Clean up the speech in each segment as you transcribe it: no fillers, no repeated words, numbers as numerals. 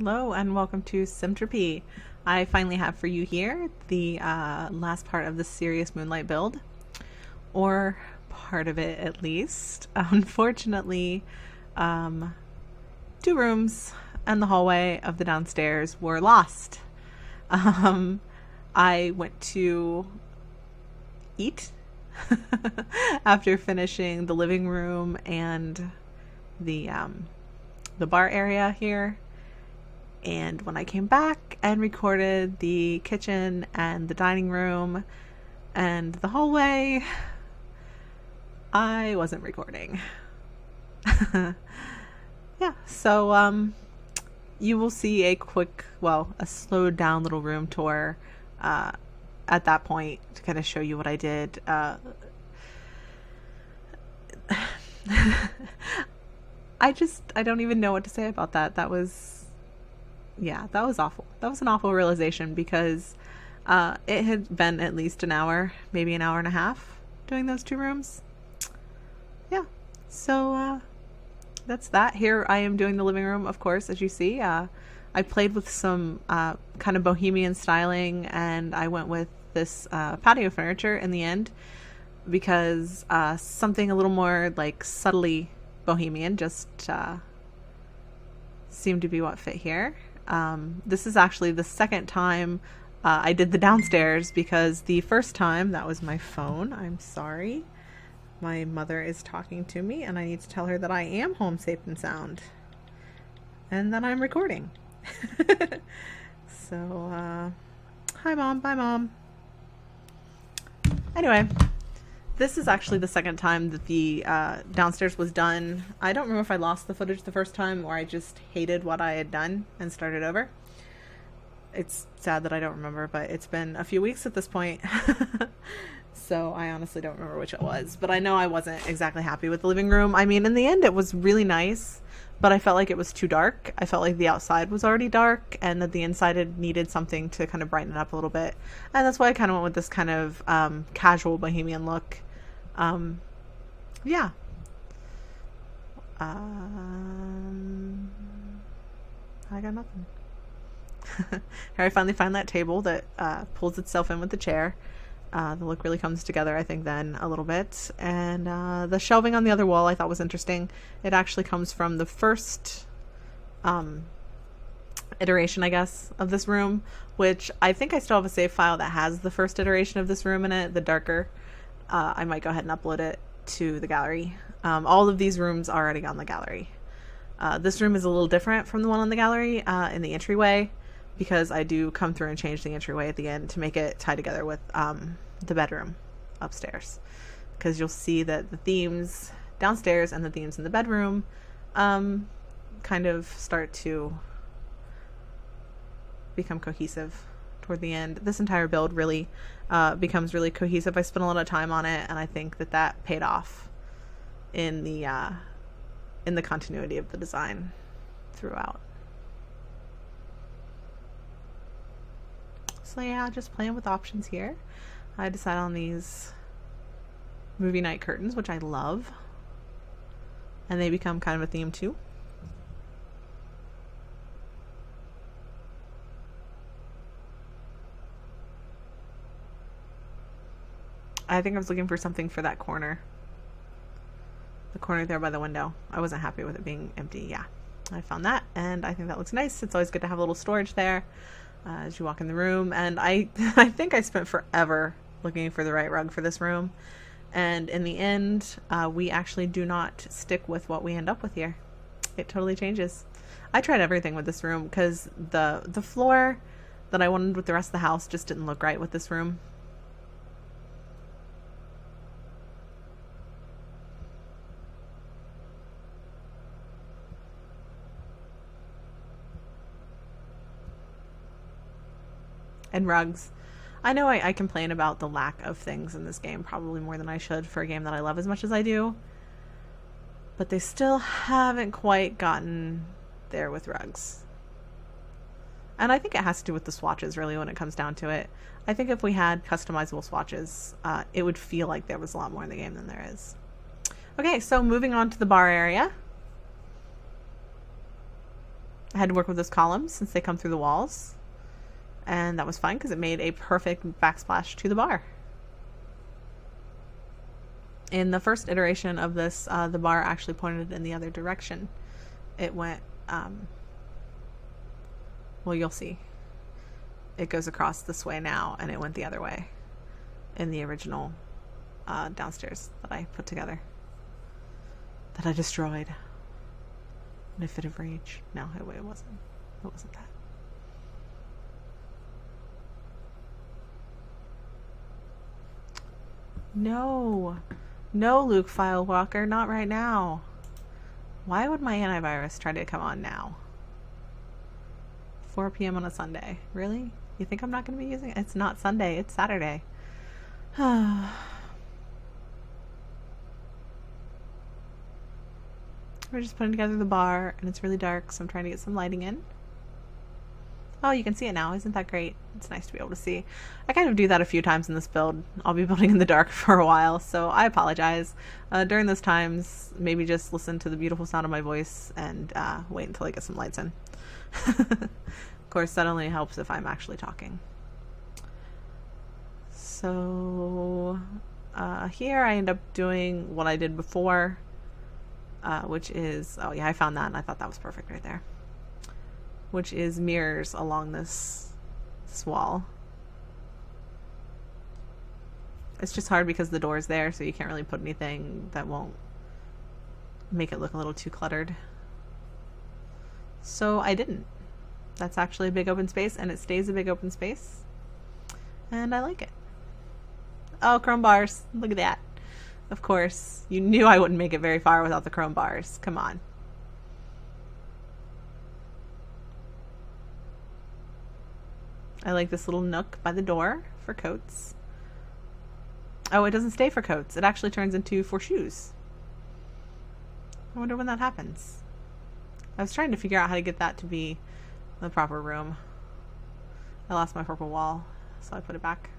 Hello and welcome to Simtropy. I finally have for you here the last part of the Serious Moonlight build, or part of it at least. Unfortunately, two rooms and the hallway of the downstairs were lost. I went to eat after finishing the living room and the bar area here. And when I came back and recorded the kitchen and the dining room and the hallway, I wasn't recording. Yeah, so you will see a quick, a slowed down little room tour at that point to kind of show you what I did. I don't even know what to say about that. That was awful. That was an awful realization because it had been at least an hour, maybe an hour and a half doing those two rooms. Yeah. So that's that. Here I am doing the living room, of course, as you see. I played with some kind of bohemian styling, and I went with this patio furniture in the end because something a little more like subtly bohemian just seemed to be what fit here. This is actually the second time I did the downstairs because the first time, that was my phone. I'm sorry. My mother is talking to me and I need to tell her that I am home safe and sound and that I'm recording. So, hi Mom, bye Mom. Anyway, this is actually the second time that the downstairs was done. I don't remember if I lost the footage the first time or I just hated what I had done and started over. It's sad that I don't remember, but it's been a few weeks at this point. So I honestly don't remember which it was. But I know I wasn't exactly happy with the living room. I mean, in the end, it was really nice, but I felt like it was too dark. I felt like the outside was already dark and that the inside had needed something to kind of brighten it up a little bit. And that's why I kind of went with this kind of casual bohemian look. Yeah. I got nothing. Here I finally find that table that pulls itself in with the chair. The look really comes together, I think, then a little bit. And the shelving on the other wall I thought was interesting. It actually comes from the first iteration, I guess, of this room, which I think I still have a save file that has the first iteration of this room in it, the darker. I might go ahead and upload it to the gallery. All of these rooms are already on the gallery. This room is a little different from the one on the gallery in the entryway, because I do come through and change the entryway at the end to make it tie together with the bedroom upstairs. Because you'll see that the themes downstairs and the themes in the bedroom kind of start to become cohesive toward the end. This entire build really becomes really cohesive. I spent a lot of time on it, and I think that paid off in the continuity of the design throughout. So yeah, just playing with options here. I decided on these movie night curtains, which I love, and they become kind of a theme too. I think I was looking for something for that corner. The corner there by the window. I wasn't happy with it being empty. Yeah, I found that, and I think that looks nice. It's always good to have a little storage there as you walk in the room. And I think I spent forever looking for the right rug for this room. And in the end, we actually do not stick with what we end up with here. It totally changes. I tried everything with this room because the floor that I wanted with the rest of the house just didn't look right with this room. And rugs. I know I complain about the lack of things in this game, probably more than I should for a game that I love as much as I do. But they still haven't quite gotten there with rugs. And I think it has to do with the swatches, really, when it comes down to it. I think if we had customizable swatches, it would feel like there was a lot more in the game than there is. Okay, so moving on to the bar area. I had to work with those columns since they come through the walls. And that was fun because it made a perfect backsplash to the bar. In the first iteration of this, the bar actually pointed in the other direction. It went, well, you'll see. It goes across this way now, and it went the other way in the original downstairs that I put together. That I destroyed in a fit of rage. No, it wasn't. It wasn't that. No, Luke Filewalker, not right now. Why would my antivirus try to come on now? 4 p.m. on a Sunday. Really? You think I'm not going to be using it? It's not Sunday, it's Saturday. We're just putting together the bar, and it's really dark, so I'm trying to get some lighting in. Oh, you can see it now. Isn't that great? It's nice to be able to see. I kind of do that a few times in this build. I'll be building in the dark for a while, so I apologize. During those times, maybe just listen to the beautiful sound of my voice and wait until I get some lights in. Of course, that only helps if I'm actually talking. So here I end up doing what I did before, which is, oh yeah, I found that and I thought that was perfect right there. Which is mirrors along this wall. It's just hard because the door's there, so you can't really put anything that won't make it look a little too cluttered. So I didn't. That's actually a big open space, and it stays a big open space. And I like it. Oh, chrome bars. Look at that. Of course, you knew I wouldn't make it very far without the chrome bars. Come on. I like this little nook by the door for coats. Oh, it doesn't stay for coats. It actually turns into for shoes. I wonder when that happens. I was trying to figure out how to get that to be the proper room. I lost my purple wall, so I put it back.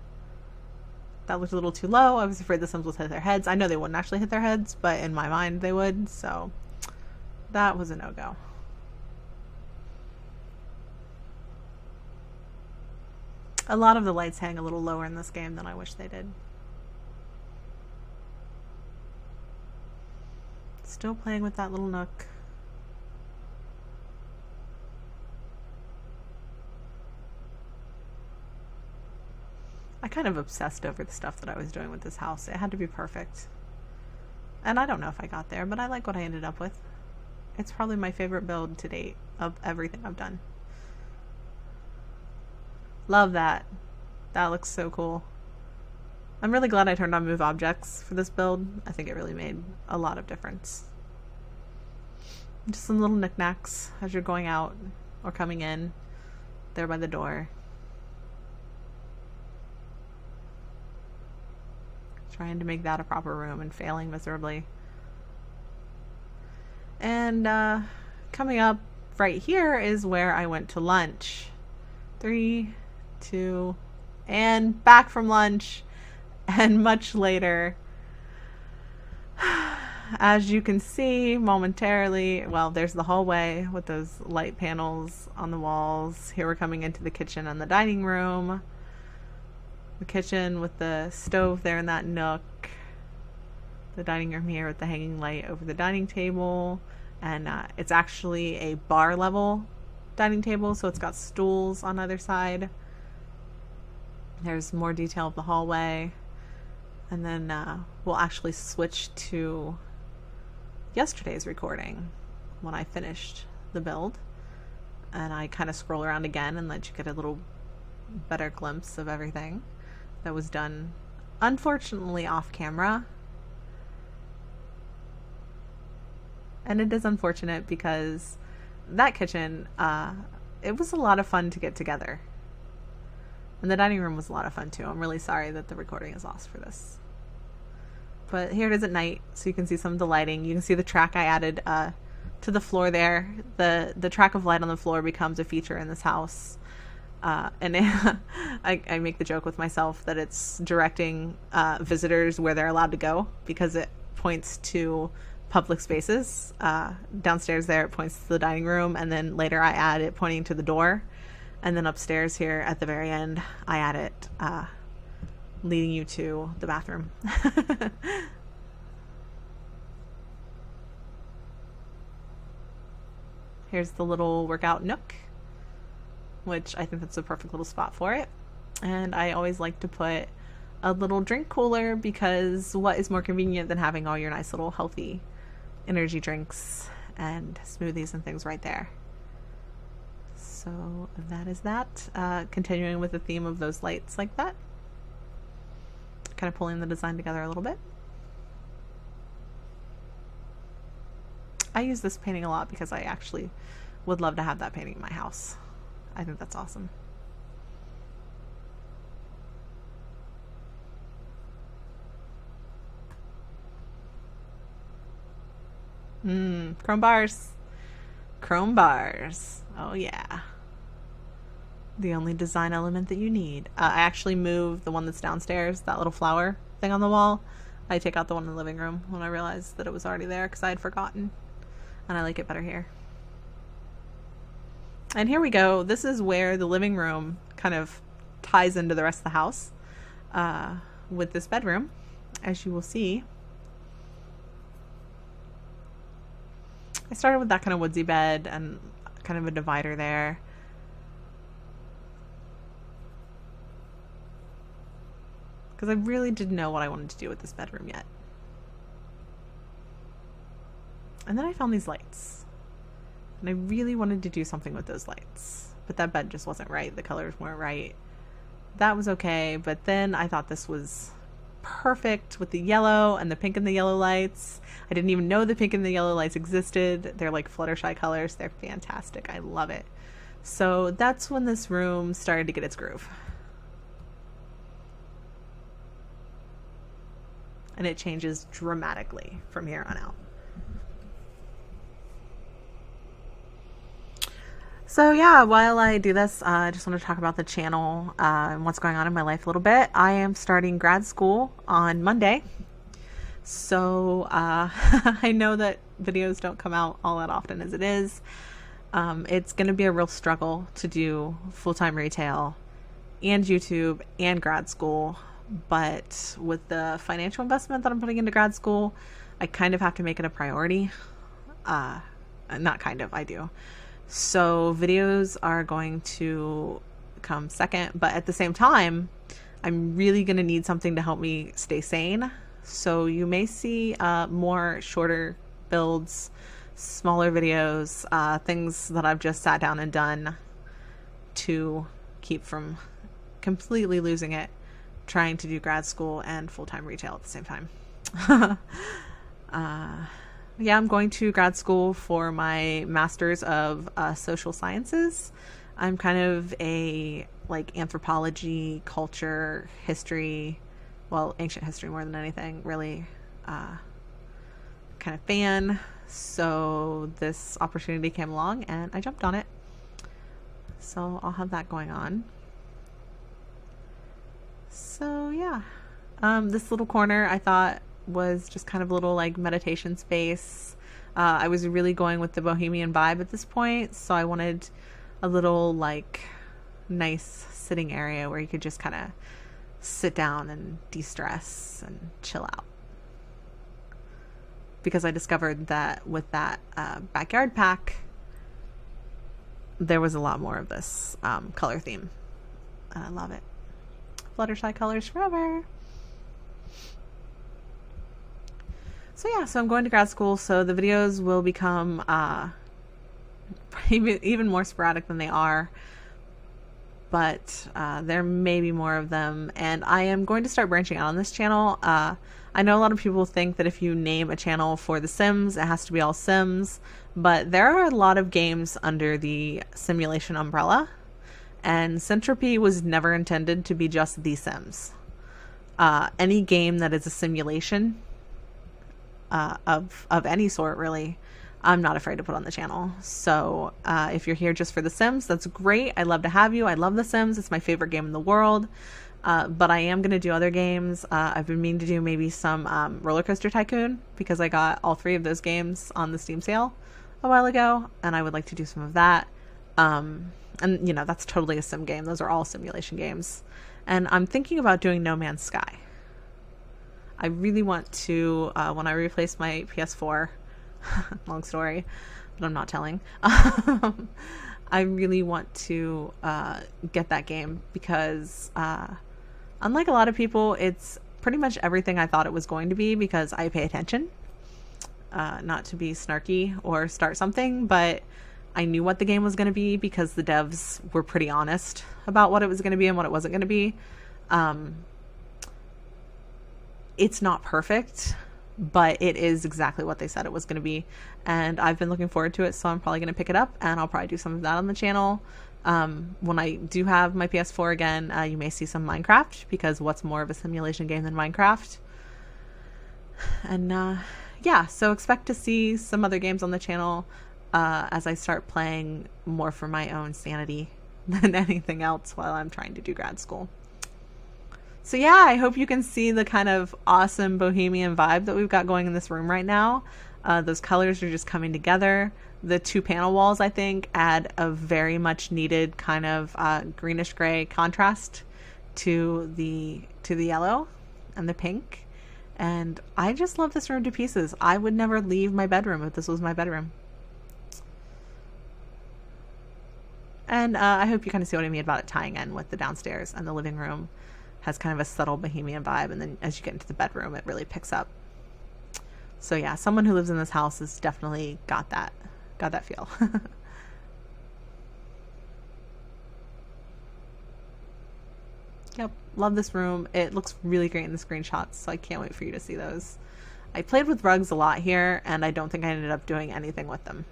That looked a little too low. I was afraid the Sims would hit their heads. I know they wouldn't actually hit their heads, but in my mind they would, so that was a no-go. A lot of the lights hang a little lower in this game than I wish they did. Still playing with that little nook. I kind of obsessed over the stuff that I was doing with this house. It had to be perfect. And I don't know if I got there, but I like what I ended up with. It's probably my favorite build to date of everything I've done. Love that. That looks so cool. I'm really glad I turned on move objects for this build. I think it really made a lot of difference. Just some little knickknacks as you're going out or coming in there by the door. Trying to make that a proper room and failing miserably. And coming up right here is where I went to lunch. 3, 2, and back from lunch, and much later. As you can see momentarily, well, there's the hallway with those light panels on the walls. Here we're coming into the kitchen and the dining room. The kitchen with the stove there in that nook. The dining room here with the hanging light over the dining table. And it's actually a bar level dining table, so it's got stools on either side. There's more detail of the hallway. And then we'll actually switch to yesterday's recording when I finished the build. And I kind of scroll around again and let you get a little better glimpse of everything that was done, unfortunately, off camera. And it is unfortunate because that kitchen, it was a lot of fun to get together. And the dining room was a lot of fun too. I'm really sorry that the recording is lost for this. But here it is at night, so you can see some of the lighting. You can see the track I added to the floor there. The track of light on the floor becomes a feature in this house. And I make the joke with myself that it's directing visitors where they're allowed to go, because it points to public spaces. Downstairs there, it points to the dining room, and then later I add it pointing to the door. And then upstairs here at the very end, I add it leading you to the bathroom. Here's the little workout nook, which I think that's a perfect little spot for it. And I always like to put a little drink cooler, because what is more convenient than having all your nice little healthy energy drinks and smoothies and things right there. So that is that. Continuing with the theme of those lights like that. Kind of pulling the design together a little bit. I use this painting a lot because I actually would love to have that painting in my house. I think that's awesome. Chrome bars. Chrome bars. Oh yeah. The only design element that you need. I actually moved the one that's downstairs, that little flower thing on the wall. I take out the one in the living room when I realized that it was already there because I had forgotten. And I like it better here. And here we go. This is where the living room kind of ties into the rest of the house with this bedroom, as you will see. I started with that kind of woodsy bed and kind of a divider there. Because I really didn't know what I wanted to do with this bedroom yet. And then I found these lights. And I really wanted to do something with those lights. But that bed just wasn't right. The colors weren't right. That was okay. But then I thought this was perfect with the yellow and the pink and the yellow lights. I didn't even know the pink and the yellow lights existed. They're like Fluttershy colors. They're fantastic. I love it. So that's when this room started to get its groove. And it changes dramatically from here on out. So yeah, while I do this, I just want to talk about the channel and what's going on in my life a little bit. I am starting grad school on Monday. So I know that videos don't come out all that often as it is. It's going to be a real struggle to do full-time retail and YouTube and grad school. But with the financial investment that I'm putting into grad school, I kind of have to make it a priority. Not kind of, I do. So videos are going to come second, but at the same time, I'm really going to need something to help me stay sane. So you may see more shorter builds, smaller videos, things that I've just sat down and done to keep from completely losing it, trying to do grad school and full-time retail at the same time. Yeah, I'm going to grad school for my master's of social sciences. I'm kind of a like anthropology, culture, history, well, ancient history more than anything, really kind of fan. So this opportunity came along and I jumped on it. So I'll have that going on. So yeah, this little corner I thought was just kind of a little like meditation space. I was really going with the bohemian vibe at this point, so I wanted a little like nice sitting area where you could just kind of sit down and de-stress and chill out. Because I discovered that with that backyard pack, there was a lot more of this color theme, and I love it. Fluttershy colors forever. So yeah, so I'm going to grad school, so the videos will become even more sporadic than they are, but there may be more of them, and I am going to start branching out on this channel. I know a lot of people think that if you name a channel for The Sims, it has to be all Sims, but there are a lot of games under the simulation umbrella, and Syntropy was never intended to be just The Sims. Any game that is a simulation of any sort, really, I'm not afraid to put on the channel. So if you're here just for The Sims, that's great. I'd love to have you. I love The Sims. It's my favorite game in the world. But I am going to do other games. I've been meaning to do maybe some Roller Coaster Tycoon, because I got all 3 of those games on the Steam sale a while ago, and I would like to do some of that. And, you know, that's totally a sim game. Those are all simulation games. And I'm thinking about doing No Man's Sky. I really want to, when I replace my PS4, long story, but I'm not telling, I really want to get that game, because unlike a lot of people, it's pretty much everything I thought it was going to be, because I pay attention. Not to be snarky or start something, but I knew what the game was going to be, because the devs were pretty honest about what it was going to be and what it wasn't going to be. It's not perfect, but it is exactly what they said it was going to be, and I've been looking forward to it, so I'm probably going to pick it up, and I'll probably do some of that on the channel. When I do have my PS4 again, you may see some Minecraft, because what's more of a simulation game than Minecraft? And yeah, so expect to see some other games on the channel as I start playing more for my own sanity than anything else while I'm trying to do grad school. So yeah, I hope you can see the kind of awesome bohemian vibe that we've got going in this room right now. Those colors are just coming together. The 2 panel walls, I think, add a very much needed kind of greenish gray contrast to the yellow and the pink. And I just love this room to pieces. I would never leave my bedroom if this was my bedroom. And I hope you kind of see what I mean about it tying in with the downstairs, and the living room has kind of a subtle bohemian vibe, and then as you get into the bedroom, it really picks up. So yeah, someone who lives in this house has definitely got that feel. Yep, love this room. It looks really great in the screenshots, so I can't wait for you to see those. I played with rugs a lot here, and I don't think I ended up doing anything with them.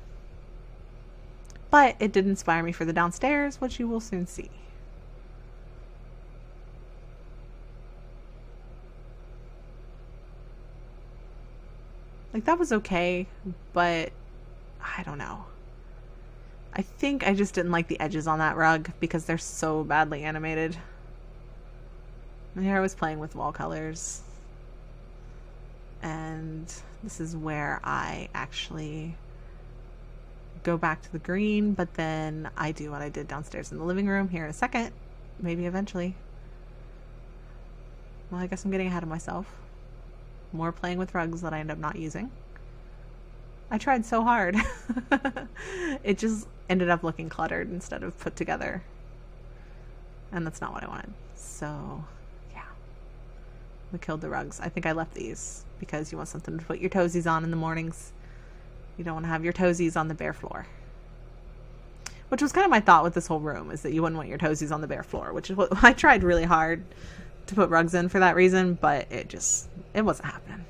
But it did inspire me for the downstairs, which you will soon see. Like, that was okay, but I don't know. I think I just didn't like the edges on that rug, because they're so badly animated. And here I was playing with wall colors. And this is where I actually go back to the green, but then I do what I did downstairs in the living room here in a second. Maybe eventually. Well, I guess I'm getting ahead of myself. More playing with rugs that I end up not using. I tried so hard. It just ended up looking cluttered instead of put together. And that's not what I wanted. So, yeah. We killed the rugs. I think I left these because you want something to put your toesies on in the mornings. You don't want to have your toesies on the bare floor. Which was kind of my thought with this whole room, is that you wouldn't want your toesies on the bare floor, which is what I tried really hard to put rugs in for that reason, but it wasn't happening.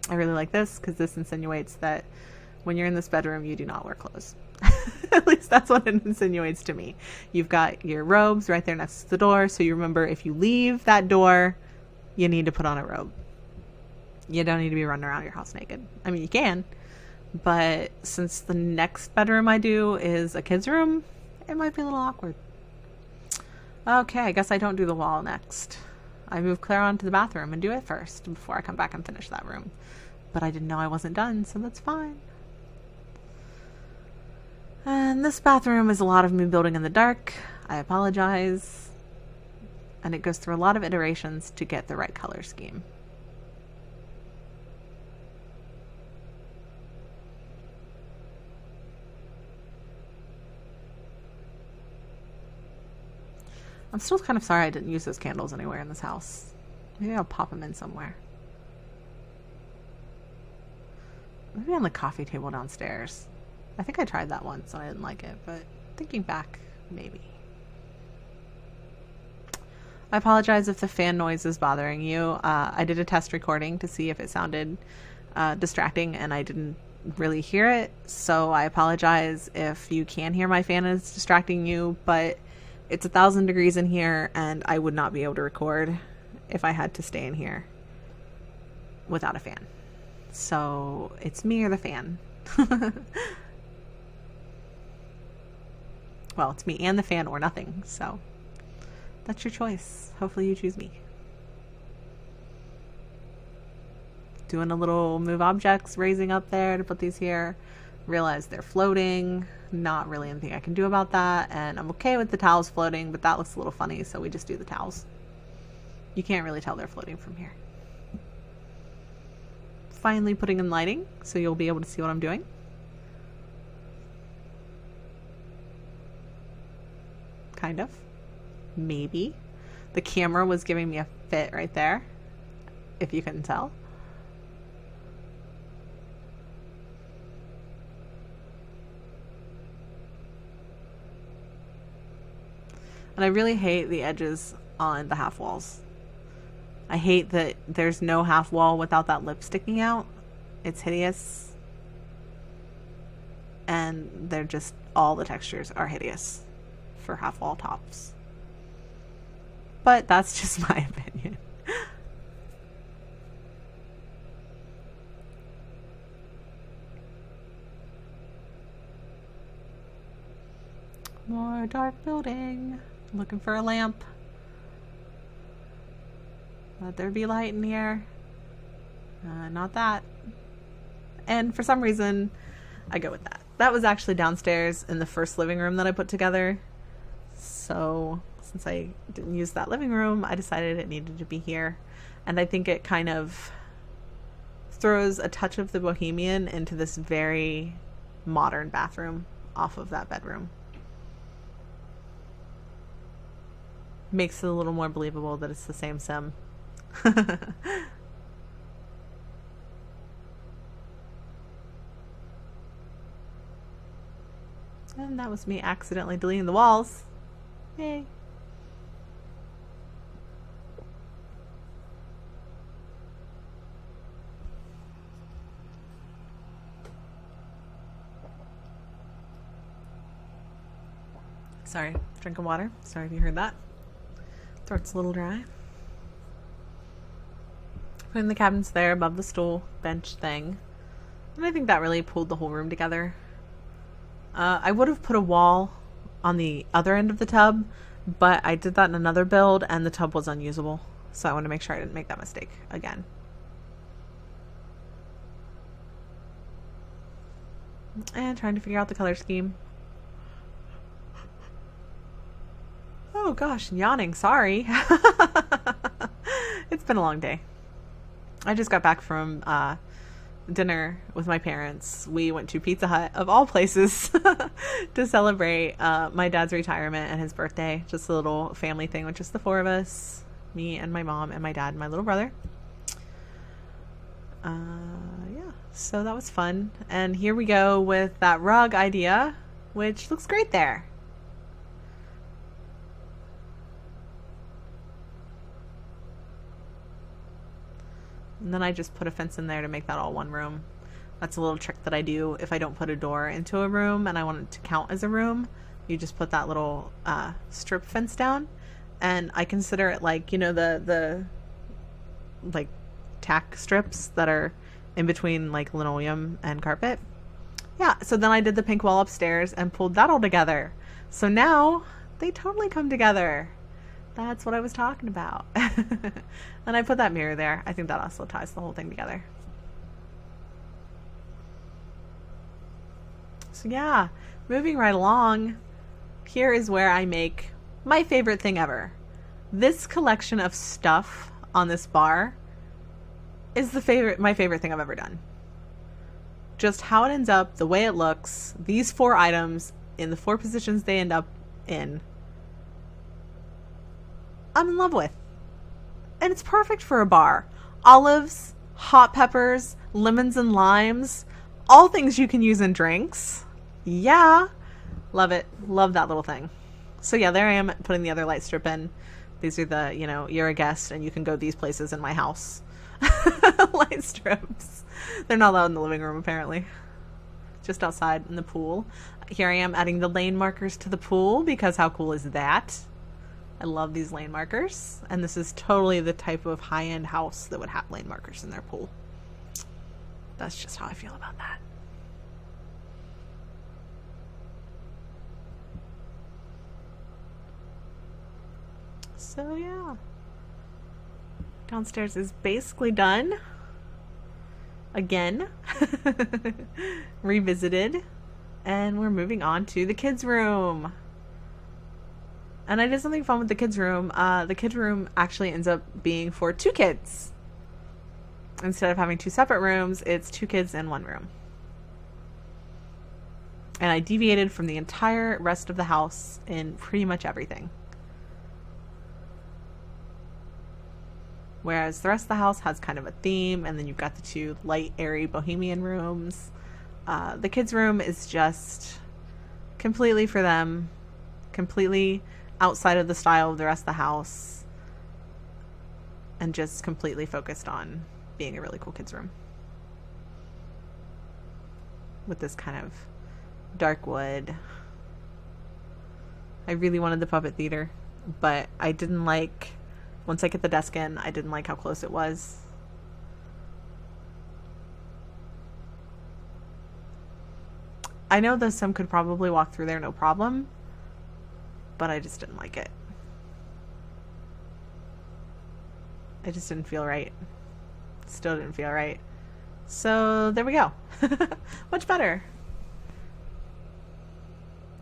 I really like this because this insinuates that when you're in this bedroom, you do not wear clothes. At least that's what it insinuates to me. You've got your robes right there next to the door, so you remember if you leave that door, you need to put on a robe. You don't need to be running around your house naked. I mean, you can, but since the next bedroom I do is a kid's room, it might be a little awkward. Okay, I guess I don't do the wall next. I move Claire onto the bathroom and do it first before I come back and finish that room. But I didn't know I wasn't done, so that's fine. And this bathroom is a lot of me building in the dark. I apologize. And it goes through a lot of iterations to get the right color scheme. I'm still kind of sorry I didn't use those candles anywhere in this house. Maybe I'll pop them in somewhere. Maybe on the coffee table downstairs. I think I tried that once and I didn't like it, but thinking back, maybe. I apologize if the fan noise is bothering you. I did a test recording to see if it sounded distracting, and I didn't really hear it, so I apologize if you can hear my fan is distracting you, but it's 1,000 degrees in here, and I would not be able to record if I had to stay in here without a fan. So it's me or the fan. Well, it's me and the fan or nothing, so that's your choice. Hopefully you choose me. Doing a little move objects, raising up there to put these here. Realize they're floating. Not really anything I can do about that, and I'm okay with the towels floating, but that looks a little funny, so we just do the towels. You can't really tell they're floating from here. Finally putting in lighting, so you'll be able to see what I'm doing. Kind of. Maybe. The camera was giving me a fit right there, if you couldn't tell. And I really hate the edges on the half walls. I hate that there's no half wall without that lip sticking out. It's hideous. And they're just, all the textures are hideous for half wall tops. But that's just my opinion. More dark building. Looking for a lamp. Let there be light in here. Not that. And for some reason, I go with that. That was actually downstairs in the first living room that I put together. So since I didn't use that living room, I decided it needed to be here. And I think it kind of throws a touch of the bohemian into this very modern bathroom off of that bedroom. Makes it a little more believable that it's the same sim. And that was me accidentally deleting the walls. Yay. Sorry, drinking water. Sorry if you heard that. Throat's a little dry. Putting the cabinets there above the stool bench thing. And I think that really pulled the whole room together. I would have put a wall on the other end of the tub, but I did that in another build and the tub was unusable. So I want to make sure I didn't make that mistake again. And trying to figure out the color scheme. Oh gosh, yawning, sorry. It's been a long day. I just got back from dinner with my parents. We went to Pizza Hut, of all places, to celebrate my dad's retirement and his birthday. Just a little family thing with just the four of us. Me and my mom and my dad and my little brother. Yeah, so that was fun. And here we go with that rug idea, which looks great there. And then I just put a fence in there to make that all one room. That's a little trick that I do if I don't put a door into a room and I want it to count as a room. You just put that little strip fence down. And I consider it like, you know, the like tack strips that are in between like linoleum and carpet. Yeah, so then I did the pink wall upstairs and pulled that all together. So now they totally come together. That's what I was talking about. And I put that mirror there. I think that also ties the whole thing together. So yeah, moving right along, here is where I make my favorite thing ever. This collection of stuff on this bar is my favorite thing I've ever done. Just how it ends up, the way it looks, these 4 items in the 4 positions they end up in, I'm in love with. And it's perfect for a bar. Olives, hot peppers, lemons and limes, all things you can use in drinks. Yeah. Love it. Love that little thing. So yeah, there I am putting the other light strip in. These are the, you know, you're a guest and you can go these places in my house. Light strips. They're not allowed in the living room apparently. Just outside in the pool. Here I am adding the lane markers to the pool because how cool is that? I love these lane markers, and this is totally the type of high-end house that would have lane markers in their pool. That's just how I feel about that. So yeah, downstairs is basically done again. Revisited, and we're moving on to the kids room. And I did something fun with the kids room. The kids room actually ends up being for 2 kids. Instead of having 2 separate rooms, it's 2 kids in 1 room. And I deviated from the entire rest of the house in pretty much everything. Whereas the rest of the house has kind of a theme, and then you've got the 2 light, airy bohemian rooms. The kids' room is just completely for them, completely outside of the style of the rest of the house, and just completely focused on being a really cool kids' room. With this kind of dark wood. I really wanted the puppet theater, but I didn't like, once I get the desk in, I didn't like how close it was. I know that some could probably walk through there no problem, but I just didn't like it. It just didn't feel right. Still didn't feel right. So there we go. Much better.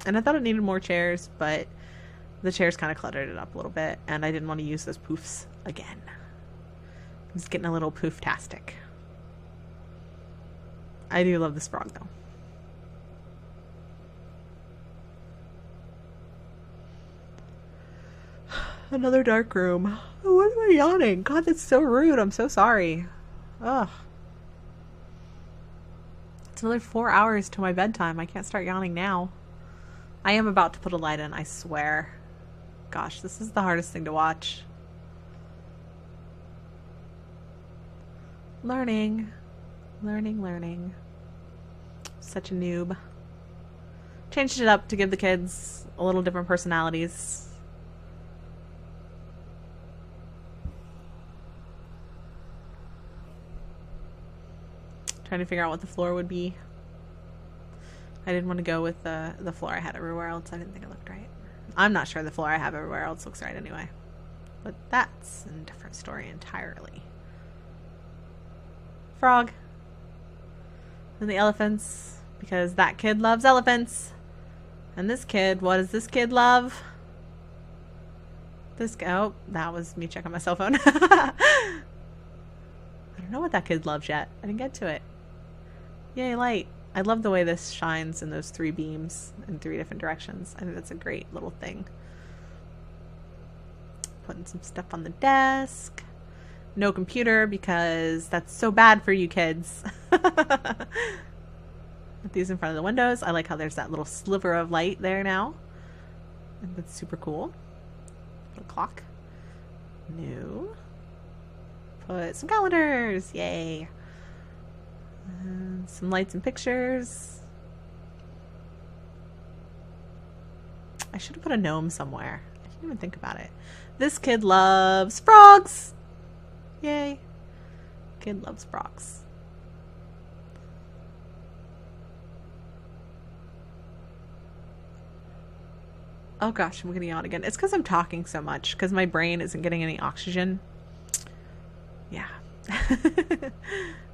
And I thought it needed more chairs, but the chairs kind of cluttered it up a little bit, and I didn't want to use those poofs again. It's getting a little poof-tastic. I do love this frog, though. Another dark room. Oh, why am I yawning? God, that's so rude. I'm so sorry. Ugh. It's another 4 hours till my bedtime. I can't start yawning now. I am about to put a light in, I swear. Gosh, this is the hardest thing to watch. Learning. Learning. Such a noob. Changed it up to give the kids a little different personalities. Trying to figure out what the floor would be. I didn't want to go with the floor I had everywhere else. I didn't think it looked right. I'm not sure the floor I have everywhere else looks right anyway. But that's a different story entirely. Frog. And the elephants. Because that kid loves elephants. And this kid, what does this kid love? Oh, that was me checking my cell phone. I don't know what that kid loves yet. I didn't get to it. Yay, light. I love the way this shines in those 3 beams in 3 different directions. I think that's a great little thing. Putting some stuff on the desk. No computer because that's so bad for you kids. Put these in front of the windows. I like how there's that little sliver of light there now. I think that's super cool. Little clock. No. Put some calendars. Yay. Some lights and pictures. I should have put a gnome somewhere. I didn't even think about it. This kid loves frogs. Yay. Kid loves frogs. Oh gosh, I'm gonna yawn again. It's because I'm talking so much, because my brain isn't getting any oxygen. Yeah.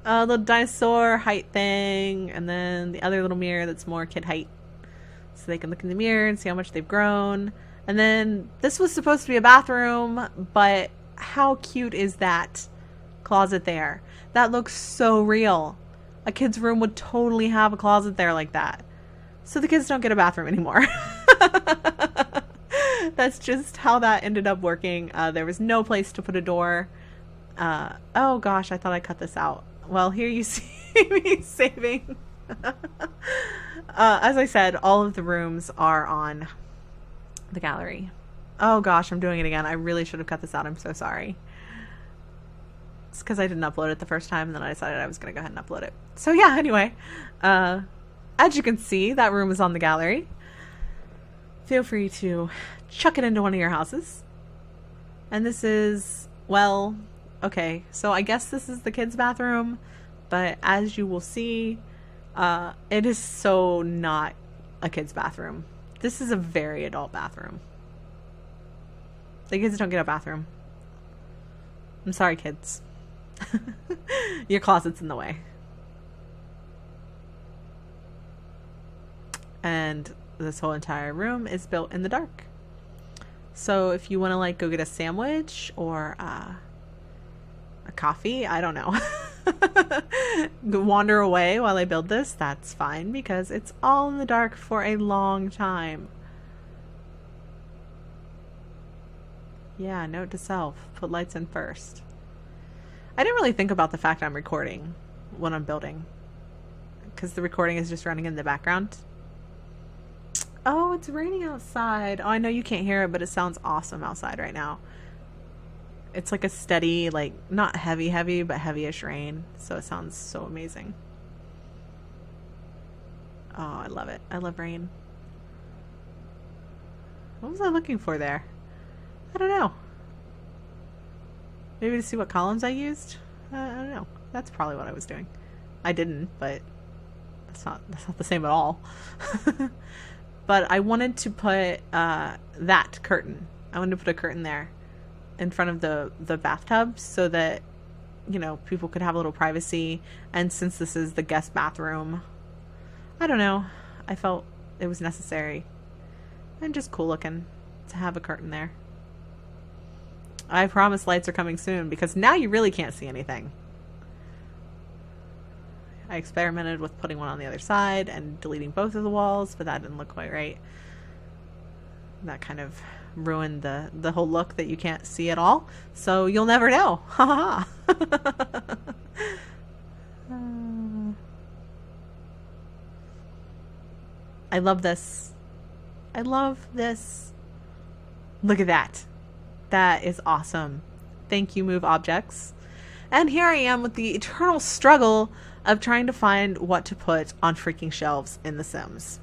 The dinosaur height thing, and then the other little mirror that's more kid height. So they can look in the mirror and see how much they've grown. And then this was supposed to be a bathroom, but how cute is that closet there? That looks so real. A kid's room would totally have a closet there like that. So the kids don't get a bathroom anymore. That's just how that ended up working. There was no place to put a door. Oh gosh, I thought I cut this out. Well, here you see me saving. As I said, all of the rooms are on the gallery. Oh gosh, I'm doing it again. I really should have cut this out. I'm so sorry. It's because I didn't upload it the first time, and then I decided I was going to go ahead and upload it. So yeah, anyway. As you can see, that room is on the gallery. Feel free to chuck it into one of your houses. And this is, well, okay, so I guess this is the kids' bathroom, but as you will see, it is so not a kids' bathroom. This is a very adult bathroom. The kids don't get a bathroom. I'm sorry, kids. Your closet's in the way. And this whole entire room is built in the dark. So if you want to like go get a sandwich or a coffee, I don't know, wander away while I build this, that's fine because it's all in the dark for a long time. Yeah, note to self, put lights in first. I didn't really think about the fact I'm recording when I'm building because the recording is just running in the background. Oh, it's raining outside. Oh, I know you can't hear it, but it sounds awesome outside right now. It's like a steady, like, not heavy, but heavyish rain. So it sounds so amazing. Oh, I love it. I love rain. What was I looking for there? I don't know. Maybe to see what columns I used? I don't know. That's probably what I was doing. I didn't, but that's not the same at all. But I wanted to put that curtain. I wanted to put a curtain there in front of the bathtub so that, you know, people could have a little privacy. And since this is the guest bathroom, I don't know, I felt it was necessary and just cool looking to have a curtain there. I promise lights are coming soon because now you really can't see anything. I experimented with putting one on the other side and deleting both of the walls, but that didn't look quite right. That kind of ruined the whole look that you can't see at all. So you'll never know. Ha ha. I love this. I love this. Look at that. That is awesome. Thank you, Move Objects. And here I am with the eternal struggle of trying to find what to put on freaking shelves in The Sims.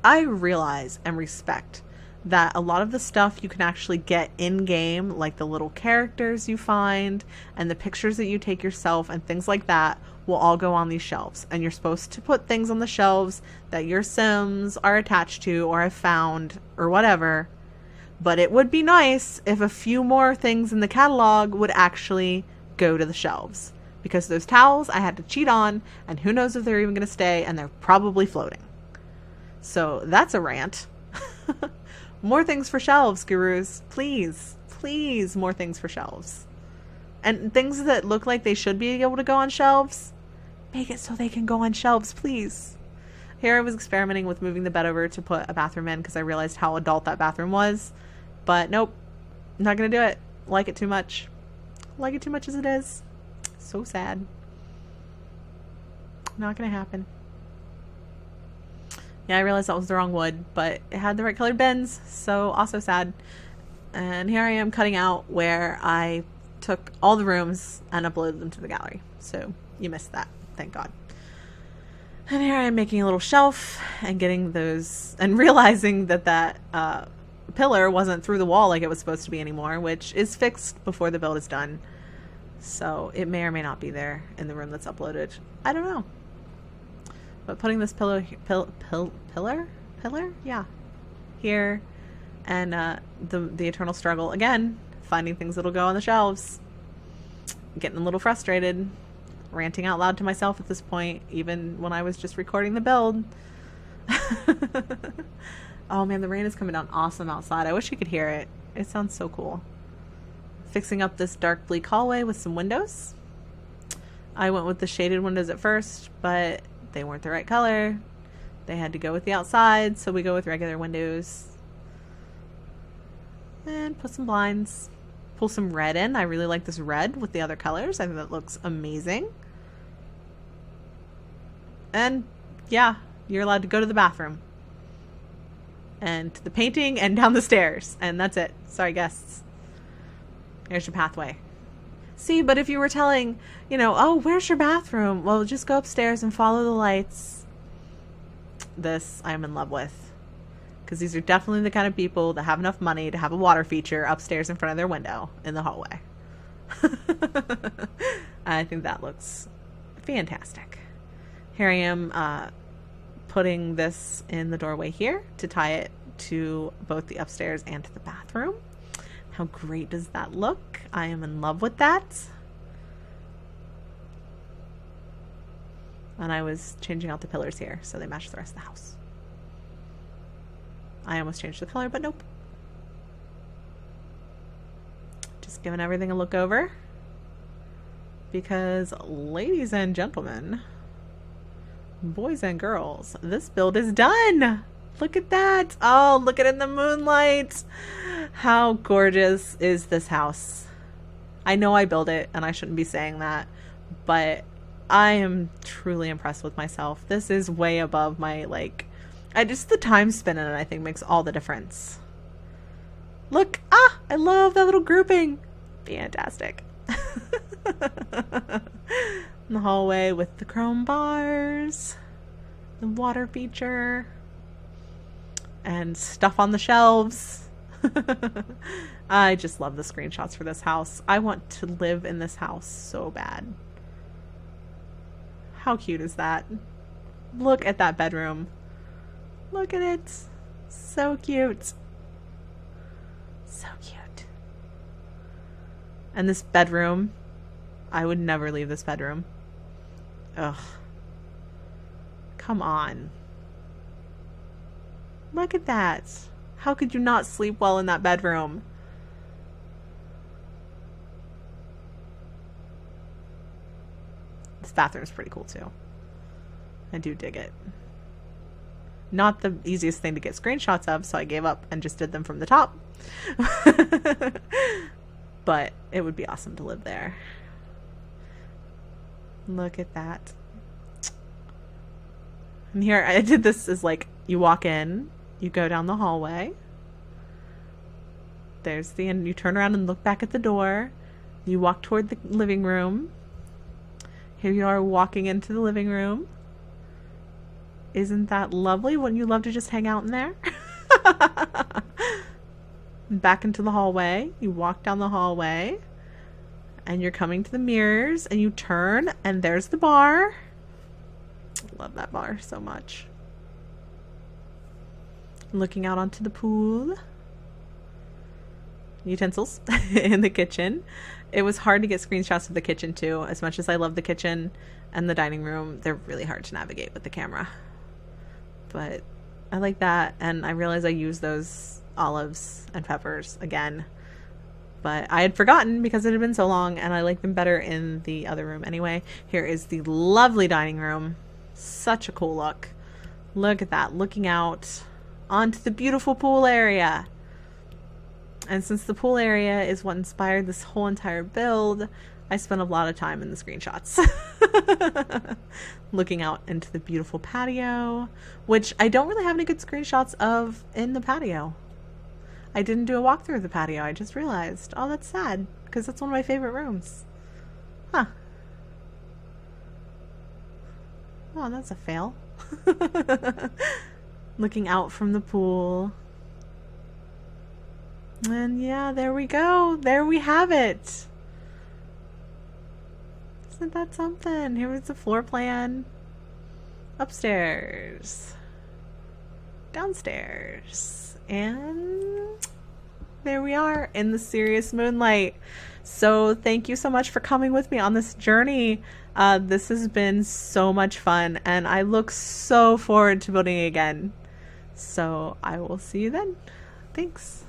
I realize and respect that a lot of the stuff you can actually get in-game, like the little characters you find and the pictures that you take yourself and things like that, will all go on these shelves. And you're supposed to put things on the shelves that your Sims are attached to or have found or whatever. But it would be nice if a few more things in the catalog would actually go to the shelves. Because those towels I had to cheat on, and who knows if they're even going to stay, and they're probably floating. So that's a rant. More things for shelves, gurus. Please, please, more things for shelves. And things that look like they should be able to go on shelves, make it so they can go on shelves, please. Here I was experimenting with moving the bed over to put a bathroom in because I realized how adult that bathroom was. But nope, not going to do it. Like it too much. Like it too much as it is. So sad. Not gonna happen. Yeah, I realized that was the wrong wood, but it had the right colored bins, so also sad. And here I am cutting out where I took all the rooms and uploaded them to the gallery. So you missed that, thank God. And here I am making a little shelf and getting those, and realizing that pillar wasn't through the wall like it was supposed to be anymore, which is fixed before the build is done. So it may or may not be there in the room that's uploaded. I don't know. But putting this pillar? Yeah. Here. And the eternal struggle. Again, finding things that'll go on the shelves. Getting a little frustrated. Ranting out loud to myself at this point. Even when I was just recording the build. Oh man, the rain is coming down awesome outside. I wish you could hear it. It sounds so cool. Fixing up this dark bleak hallway with some windows. I went with the shaded windows at first, but they weren't the right color. They had to go with the outside, so we go with regular windows. And put some blinds. Pull some red in. I really like this red with the other colors. I think that looks amazing. And yeah, you're allowed to go to the bathroom. And to the painting and down the stairs. And that's it. Sorry, guests. There's your pathway. See, but if you were telling, you know, oh, where's your bathroom? Well, just go upstairs and follow the lights. This I'm in love with. Because these are definitely the kind of people that have enough money to have a water feature upstairs in front of their window in the hallway. I think that looks fantastic. Here I am putting this in the doorway here to tie it to both the upstairs and to the bathroom. How great does that look? I am in love with that. And I was changing out the pillars here so they match the rest of the house. I almost changed the color, but nope. Just giving everything a look over. Because, ladies and gentlemen, boys and girls, this build is done! Look at that! Oh, look at it in the moonlight! How gorgeous is this house? I know I built it, and I shouldn't be saying that, but I am truly impressed with myself. This is way above my, like... the time spent in it, I think, makes all the difference. Look! Ah! I love that little grouping! Fantastic. In the hallway with the chrome bars, the water feature, and stuff on the shelves. I just love the screenshots for this house. I want to live in this house so bad. How cute is that? Look at that bedroom. Look at it. So cute. So cute. And this bedroom, I would never leave this bedroom. Ugh. Come on. Look at that. How could you not sleep well in that bedroom? This bathroom is pretty cool too. I do dig it. Not the easiest thing to get screenshots of, so I gave up and just did them from the top. But it would be awesome to live there. Look at that. And here, I did this as like, you walk in, you go down the hallway. There's the end. You turn around and look back at the door. You walk toward the living room. Here you are walking into the living room. Isn't that lovely? Wouldn't you love to just hang out in there? Back into the hallway. You walk down the hallway. And you're coming to the mirrors. And you turn. And there's the bar. Love that bar so much. Looking out onto the pool. Utensils in the kitchen. It was hard to get screenshots of the kitchen too. As much as I love the kitchen and the dining room, they're really hard to navigate with the camera. But I like that, and I realized I used those olives and peppers again. But I had forgotten because it had been so long, and I like them better in the other room anyway. Here is the lovely dining room. Such a cool look. Look at that, looking out onto the beautiful pool area. And since the pool area is what inspired this whole entire build, I spent a lot of time in the screenshots. Looking out into the beautiful patio, which I don't really have any good screenshots of in the patio. I didn't do a walkthrough of the patio. I just realized. Oh, that's sad, because that's one of my favorite rooms. Huh. Oh, that's a fail. Looking out from the pool. And yeah, there we go. There we have it. Isn't that something? Here is the floor plan. Upstairs. Downstairs. And there we are in the Serious Moonlight. So thank you so much for coming with me on this journey. This has been so much fun, and I look so forward to building again. So I will see you then. Thanks.